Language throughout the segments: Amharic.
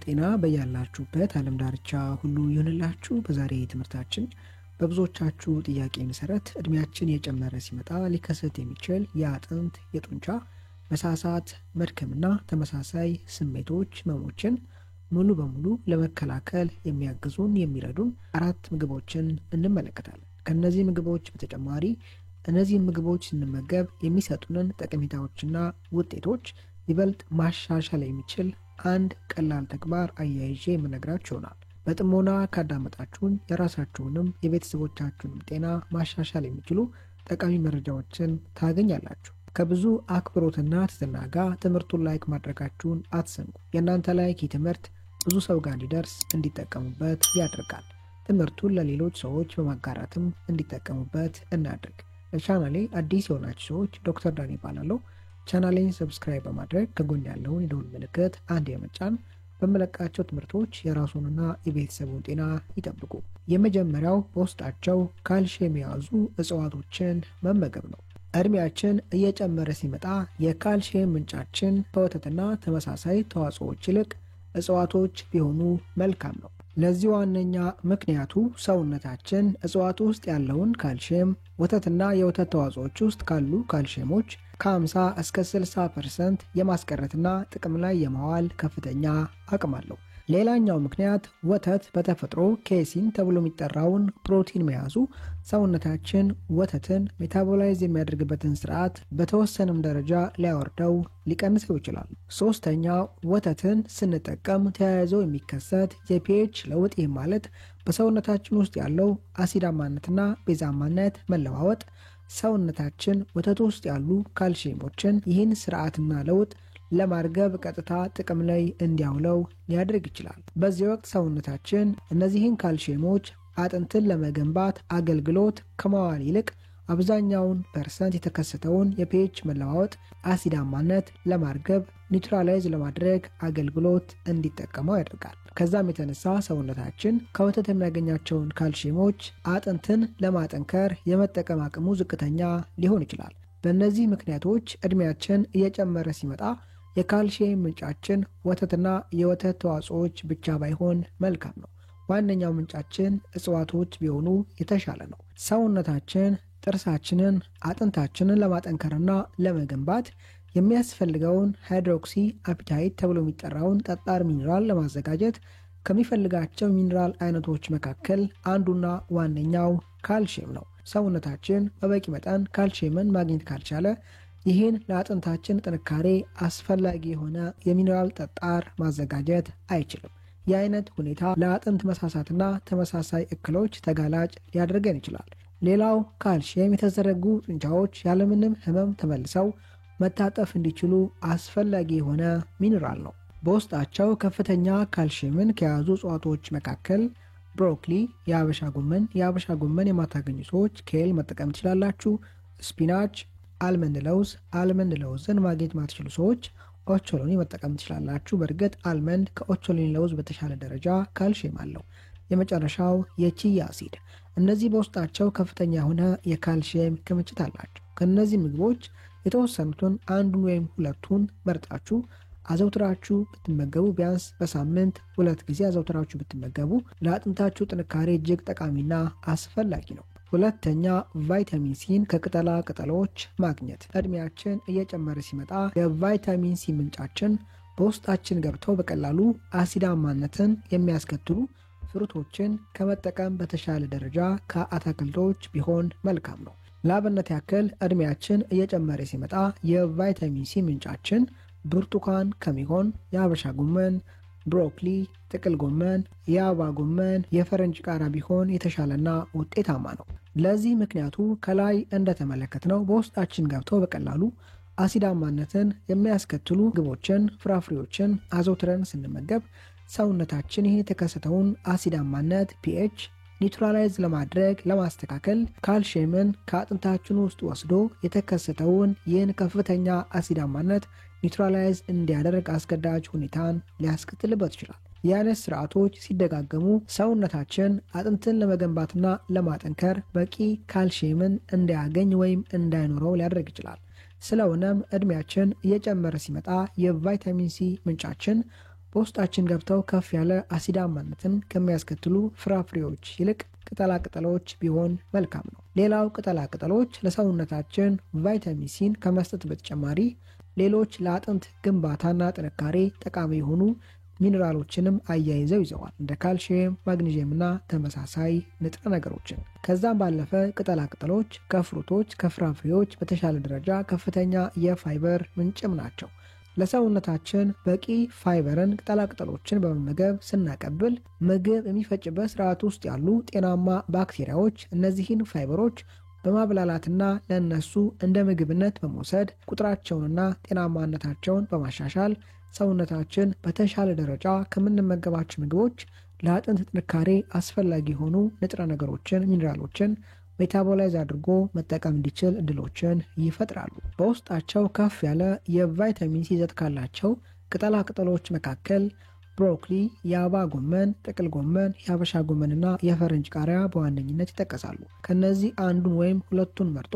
ጤና በያላችሁበት ዓለም ዳርቻ ሁሉ ይሁንላችሁ። በዛሬ ትምህርታችን በብዙዎቻችሁ ጥያቄ መሰረት እድሜያችን የጨመረ ሲመጣ ሊከሰት የሚችል የአጥንት የጡንቻ መሳሳት፣ መድከምና ተመሳሳይ ስሜቶች ህመሞችን ሙሉ በሙሉ ለመከላከል የሚረዱን 4 ምግቦችን እንመለከታለን። ከነዚህ ምግቦች በተጨማሪ እነዚህ ምግቦች ስንመገብ የሚሰጡንን ጠቀሜታዎችና ውጤቶች ይበልጥ ማሻሻል የሚችል አንድ ቀላል ተግባር አያይዤ የምነግራችሁ ይሆናል። በጥሞና ካዳመጣችሁን የራሳችሁንም የቤተሰቦቻችሁንም ጤና ማሻሻል የሚችሉ ጠቃሚ መረጃዎችን ታገኛላችሁ። ከብዙ አክብሮትና ትህትና ጋር ትምህርቱን ላይክ ማድረጋችሁን አትዘንጉ። የእናንተ ላይክ ትምህርት ብዙ ሰው ጋር እንዲደርስ እንዲጠቀሙበት ያደርጋል። ትምህርቱን ለሌሎች ሰዎች በማጋራትም እንዲጠቀሙበት እናድርግ። ለቻናሌ አዲስ የሆናችሁ ሰዎች ዶክተር ዳኒ እባላለሁ። ቻናሌን ሰብስክራይብ በማድረግ ከጎን ያለውን የደወል ምልክት አንድ የመጫን በመለቃቸው ትምህርቶች የራሱንና የቤተሰቡን ጤና ይጠብቁ። የመጀመሪያው በውስጣቸው ካልሲየም የያዙ እጽዋቶችን መመገብ ነው። እድሜያችን እየጨመረ ሲመጣ የካልሲየም ምንጫችን ከወተትና ተመሳሳይ ተዋጽኦዎች ይልቅ እጽዋቶች ቢሆኑ መልካም ነው። ለዚህ ዋነኛ ምክንያቱ ሰውነታችን እጽዋቱ ውስጥ ያለውን ካልሲየም ወተትና የወተት ተዋጽኦዎች ውስጥ ካሉ ካልሲየሞች ከ50 እስከ 60% የማስቀረትና ጥቅም ላይ የማዋል ከፍተኛ አቅም አለው። ሌላኛው ምክንያት ወተት በተፈጥሮ ኬሲን ተብሎ የሚጠራውን ፕሮቲን መያዙ ሰውነታችን ወተትን ሜታቦላይዝ የሚያደርግበትን ስርዓት በተወሰነም ደረጃ ሊያወርደው ሊቀንሰው ይችላል። ሶስተኛው ወተትን ስንጠቀም ተያይዞ የሚከሰት የፒኤች ለውጥ ማለት በሰውነታችን ውስጥ ያለው አሲዳማነትና ቤዛማነት መለዋወጥ ሰውነታችን ወተት ውስጥ ያሉ ካልሲየሞችን ይህን ስርዓትና ለውጥ ለማርገብ ቀጥታ ጥቅም ላይ እንዲያውለው ሊያደርግ ይችላል። በዚህ ወቅት ሰውነታችን እነዚህን ካልሲየሞች አጥንትን ለመገንባት አገልግሎት ከማዋል ይልቅ አብዛኛውን % የተከሰተውን የፒኤች መለዋወጥ አሲዳማነት ለማርገብ ኒውትራላይዝ ለማድረግ አገልግሎት እንዲጠቀመው ያደርጋል። ከዛም የተነሳ ሰውነታችን ከወተት የሚያገኛቸውን ካልሲየሞች አጥንትን ለማጠንከር የመጠቀም አቅሙ ዝቅተኛ ሊሆን ይችላል። በእነዚህ ምክንያቶች እድሜያችን እየጨመረ ሲመጣ የካልሲየም ምንጫችን ወተትና የወተት ተዋጽኦዎች ብቻ ባይሆን መልካም ነው። ዋነኛው ምንጫችን እጽዋቶች ቢሆኑ የተሻለ ነው። ሰውነታችን ጥርሳችንን አጥንታችንን ለማጠንከርና ለመገንባት የሚያስፈልገውን ሃይድሮክሲ አፒታይት ተብሎ የሚጠራውን ጠጣር ሚኒራል ለማዘጋጀት ከሚፈልጋቸው ሚኒራል አይነቶች መካከል አንዱና ዋነኛው ካልሲየም ነው። ሰውነታችን በበቂ መጠን ካልሲየምን ማግኘት ካልቻለ ይህን ለአጥንታችን ጥንካሬ አስፈላጊ የሆነ የሚኒራል ጠጣር ማዘጋጀት አይችልም። የአይነት ሁኔታ ለአጥንት መሳሳትና ተመሳሳይ እክሎች ተጋላጭ ሊያደርገን ይችላል። ሌላው ካልሲየም የተዘረጉ ጡንቻዎች ያለምንም ህመም ተመልሰው መታጠፍ እንዲችሉ አስፈላጊ የሆነ ሚኒራል ነው። በውስጣቸው ከፍተኛ ካልሲየምን ከያዙ እጽዋቶች መካከል ብሮኮሊ፣ የአበሻ ጎመን የማታገኙ ሰዎች ኬል መጠቀም ትችላላችሁ። ስፒናች፣ አልመንድ ለውዝን ማግኘት ማትችሉ ሰዎች ኦቾሎኒ መጠቀም ትችላላችሁ። በእርግጥ አልመንድ ከኦቾሎኒ ለውዝ በተሻለ ደረጃ ካልሲየም አለው። የመጨረሻው የቺያ ሲድ። እነዚህ በውስጣቸው ከፍተኛ የሆነ የካልሲየም ክምችት አላቸው። ከነዚህ ምግቦች የተወሰኑትን አንዱን ወይም ሁለቱን መርጣችሁ አዘውትራችሁ ብትመገቡ ቢያንስ በሳምንት 2 ጊዜ አዘውትራችሁ ብትመገቡ ለአጥንታችሁ ጥንካሬ እጅግ ጠቃሚና አስፈላጊ ነው። ሁለተኛ ቫይታሚን ሲን ከቅጠላ ቅጠሎች ማግኘት። እድሜያችን እየጨመረ ሲመጣ የቫይታሚን ሲ ምንጫችን በውስጣችን ገብተው በቀላሉ አሲዳማነትን የሚያስከትሉ ፍሩቶችን ከመጠቀም በተሻለ ደረጃ ከአትክልቶች ቢሆን መልካም ነው። ለአብነት ያክል እድሜያችን እየጨመረ ሲመጣ የቫይታሚን ሲ ምንጫችን ብርቱካን ከሚሆን የአበሻ ጎመን፣ ብሮኮሊ፣ ጥቅል ጎመን፣ የአበባ ጎመን፣ የፈረንጅ ቃሪያ ቢሆን የተሻለና ውጤታማ ነው። ለዚህ ምክንያቱ ከላይ እንደተመለከትነው በውስጣችን ገብተው በቀላሉ አሲዳማነትን የሚያስከትሉ ምግቦችን፣ ፍራፍሬዎችን አዘውትረን ስንመገብ ሰውነታችን ይህ የተከሰተውን አሲዳማነት ፒኤች ኒውትራላይዝ ለማድረግ ለማስተካከል ካልሲየምን ከአጥንታችን ውስጥ ወስዶ የተከሰተውን ይህን ከፍተኛ አሲዳማነት ኒውትራላይዝ እንዲያደርግ አስገዳጅ ሁኔታን ሊያስከትልበት ይችላል። የአይነት ስርዓቶች ሲደጋገሙ ሰውነታችን አጥንትን ለመገንባትና ለማጠንከር በቂ ካልሲየምን እንዳያገኝ ወይም እንዳይኖረው ሊያደርግ ይችላል። ስለሆነም እድሜያችን እየጨመረ ሲመጣ የቫይታሚን ሲ ምንጫችን በውስጣችን ገብተው ከፍ ያለ አሲዳማነትን ከሚያስከትሉ ፍራፍሬዎች ይልቅ ቅጠላቅጠሎች ቢሆን መልካም ነው። ሌላው ቅጠላቅጠሎች ለሰውነታችን ቫይታሚን ሲን ከመስጠት በተጨማሪ ሌሎች ለአጥንት ግንባታና ጥንካሬ ጠቃሚ የሆኑ ሚነራሎችንም አያይዘው ይዘዋል፣ እንደ ካልሲየም፣ ማግኒዚየምና ተመሳሳይ ንጥረ ነገሮችን። ከዛም ባለፈ ቅጠላቅጠሎች ከፍሩቶች ከፍራፍሬዎች በተሻለ ደረጃ ከፍተኛ የፋይበር ምንጭም ናቸው። ለሰውነታችን በቂ ፋይበርን ቅጠላቅጠሎችን በመመገብ ስናቀብል ምግብ የሚፈጭበት ስርዓት ውስጥ ያሉ ጤናማ ባክቴሪያዎች እነዚህን ፋይበሮች በማብላላትና ለነሱ እንደ ምግብነት በመውሰድ ቁጥራቸውንና ጤናማነታቸውን በማሻሻል ሰውነታችን በተሻለ ደረጃ ከምንመገባቸው ምግቦች ለአጥንት ጥንካሬ አስፈላጊ የሆኑ ንጥረ ነገሮችን፣ ሚነራሎችን ሜታቦላይዝ አድርጎ መጠቀም እንዲችል እድሎችን ይፈጥራሉ። በውስጣቸው ከፍ ያለ የቫይታሚን ሲ ይዘት ካላቸው ቅጠላቅጠሎች መካከል ብሮኮሊ፣ የአበባ ጎመን፣ ጥቅል ጎመን፣ የሀበሻ ጎመንና የፈረንጅ ቃሪያ በዋነኝነት ይጠቀሳሉ። ከነዚህ አንዱን ወይም ሁለቱን መርጦ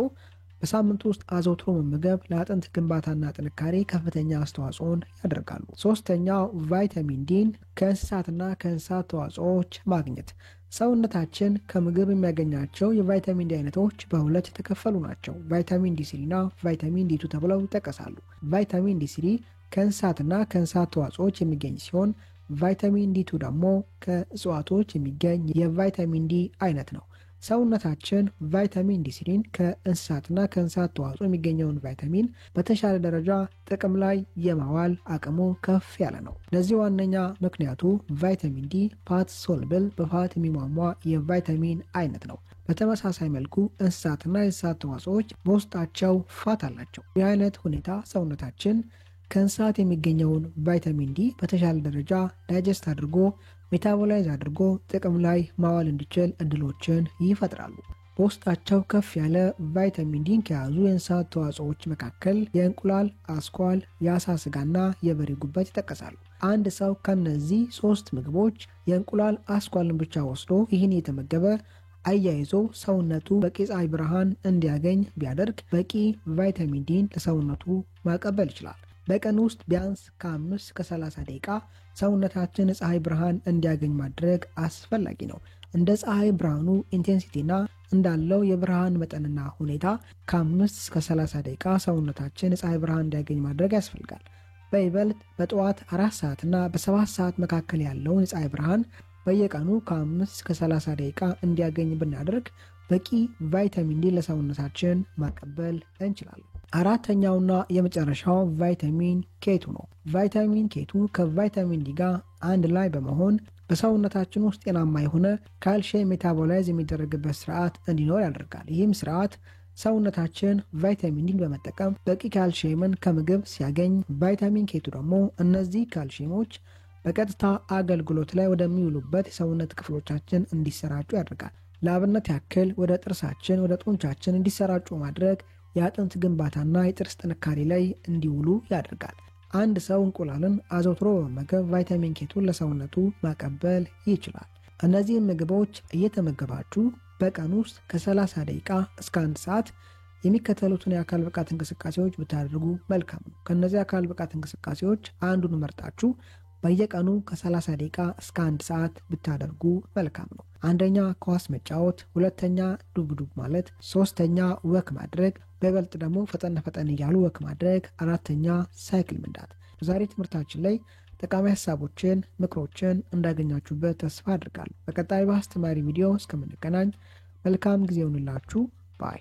በሳምንቱ ውስጥ አዘውትሮ መመገብ ለአጥንት ግንባታና ጥንካሬ ከፍተኛ አስተዋጽኦን ያደርጋሉ። ሶስተኛው ቫይታሚን ዲን ከእንስሳትና ከእንስሳት ተዋጽኦዎች ማግኘት። ሰውነታችን ከምግብ የሚያገኛቸው የቫይታሚን ዲ አይነቶች በሁለት የተከፈሉ ናቸው። ቫይታሚን ዲ3 እና ቫይታሚን ዲ2 ተብለው ይጠቀሳሉ። ቫይታሚን ዲ3 ከእንስሳትና ከእንስሳት ተዋጽኦዎች የሚገኝ ሲሆን ቫይታሚን ዲ2 ደግሞ ከእጽዋቶች የሚገኝ የቫይታሚን ዲ አይነት ነው። ሰውነታችን ቫይታሚን ዲ3ን ከእንስሳትና ከእንስሳት ተዋጽኦ የሚገኘውን ቫይታሚን በተሻለ ደረጃ ጥቅም ላይ የማዋል አቅሙ ከፍ ያለ ነው። ለዚህ ዋነኛ ምክንያቱ ቫይታሚን ዲ ፋት ሶልብል በፋት የሚሟሟ የቫይታሚን አይነት ነው። በተመሳሳይ መልኩ እንስሳትና የእንስሳት ተዋጽኦዎች በውስጣቸው ፋት አላቸው። ይህ አይነት ሁኔታ ሰውነታችን ከእንስሳት የሚገኘውን ቫይታሚን ዲ በተሻለ ደረጃ ዳይጀስት አድርጎ ሜታቦላይዝ አድርጎ ጥቅም ላይ ማዋል እንዲችል እድሎችን ይፈጥራሉ። በውስጣቸው ከፍ ያለ ቫይታሚን ዲን ከያዙ የእንስሳት ተዋጽኦዎች መካከል የእንቁላል፣ አስኳል፣ የአሳ ስጋና የበሬ ጉበት ይጠቀሳሉ። አንድ ሰው ከነዚህ 3 ምግቦች የእንቁላል አስኳልን ብቻ ወስዶ ይህን የተመገበ አያይዞ ሰውነቱ በቂ ፀሐይ ብርሃን እንዲያገኝ ቢያደርግ በቂ ቫይታሚን ዲን ለሰውነቱ ማቀበል ይችላል። በቀን ውስጥ ቢያንስ ከ5 እስከ 30 ደቂቃ ሰውነታችን ፀሐይ ብርሃን እንዲያገኝ ማድረግ አስፈላጊ ነው። እንደ ፀሐይ ብርሃኑ ኢንቴንሲቲና እንዳለው የብርሃን መጠንና ሁኔታ ከ5 እስከ 30 ደቂቃ ሰውነታችን ፀሐይ ብርሃን እንዲያገኝ ማድረግ ያስፈልጋል። በይበልጥ በጠዋት 4 ሰዓትና በ7 ሰዓት መካከል ያለውን ፀሐይ ብርሃን በየቀኑ ከ5 እስከ 30 ደቂቃ እንዲያገኝ ብናደርግ በቂ ቫይታሚን ዲ ለሰውነታችን ማቀበል እንችላለን። አራተኛውና የመጨረሻው ቫይታሚን ኬቱ ነው። ቫይታሚን ኬቱ ከቫይታሚን ዲ ጋር አንድ ላይ በመሆን በሰውነታችን ውስጥ ጤናማ የሆነ ካልሲየም ሜታቦላይዝ የሚደረግበት ስርዓት እንዲኖር ያደርጋል። ይህም ስርዓት ሰውነታችን ቫይታሚን ዲን በመጠቀም በቂ ካልሲየምን ከምግብ ሲያገኝ፣ ቫይታሚን ኬቱ ደግሞ እነዚህ ካልሲየሞች በቀጥታ አገልግሎት ላይ ወደሚውሉበት የሰውነት ክፍሎቻችን እንዲሰራጩ ያደርጋል። ለአብነት ያክል ወደ ጥርሳችን፣ ወደ ጡንቻችን እንዲሰራጩ ማድረግ የአጥንት ግንባታና የጥርስ ጥንካሬ ላይ እንዲውሉ ያደርጋል። አንድ ሰው እንቁላልን አዘውትሮ በመመገብ ቫይታሚን ኬቱን ለሰውነቱ ማቀበል ይችላል። እነዚህን ምግቦች እየተመገባችሁ በቀን ውስጥ ከ30 ደቂቃ እስከ 1 ሰዓት የሚከተሉትን የአካል ብቃት እንቅስቃሴዎች ብታደርጉ መልካም ነው። ከነዚህ የአካል ብቃት እንቅስቃሴዎች አንዱን መርጣችሁ በየቀኑ ከ30 ደቂቃ እስከ 1 ሰዓት ብታደርጉ መልካም ነው። አንደኛ ኳስ መጫወት፣ ሁለተኛ ዱብዱብ ማለት፣ ሶስተኛ ወክ ማድረግ፣ በበልጥ ደግሞ ፈጠን እያሉ ወክ ማድረግ፣ አራተኛ ሳይክል መንዳት። በዛሬ ትምህርታችን ላይ ጠቃሚ ሐሳቦችን፣ ምክሮችን እንዳገኛችሁበት ተስፋ አድርጋለሁ። በቀጣይ በአስተማሪ ቪዲዮ እስከምንገናኝ መልካም ጊዜ ይሁንላችሁ። ባይ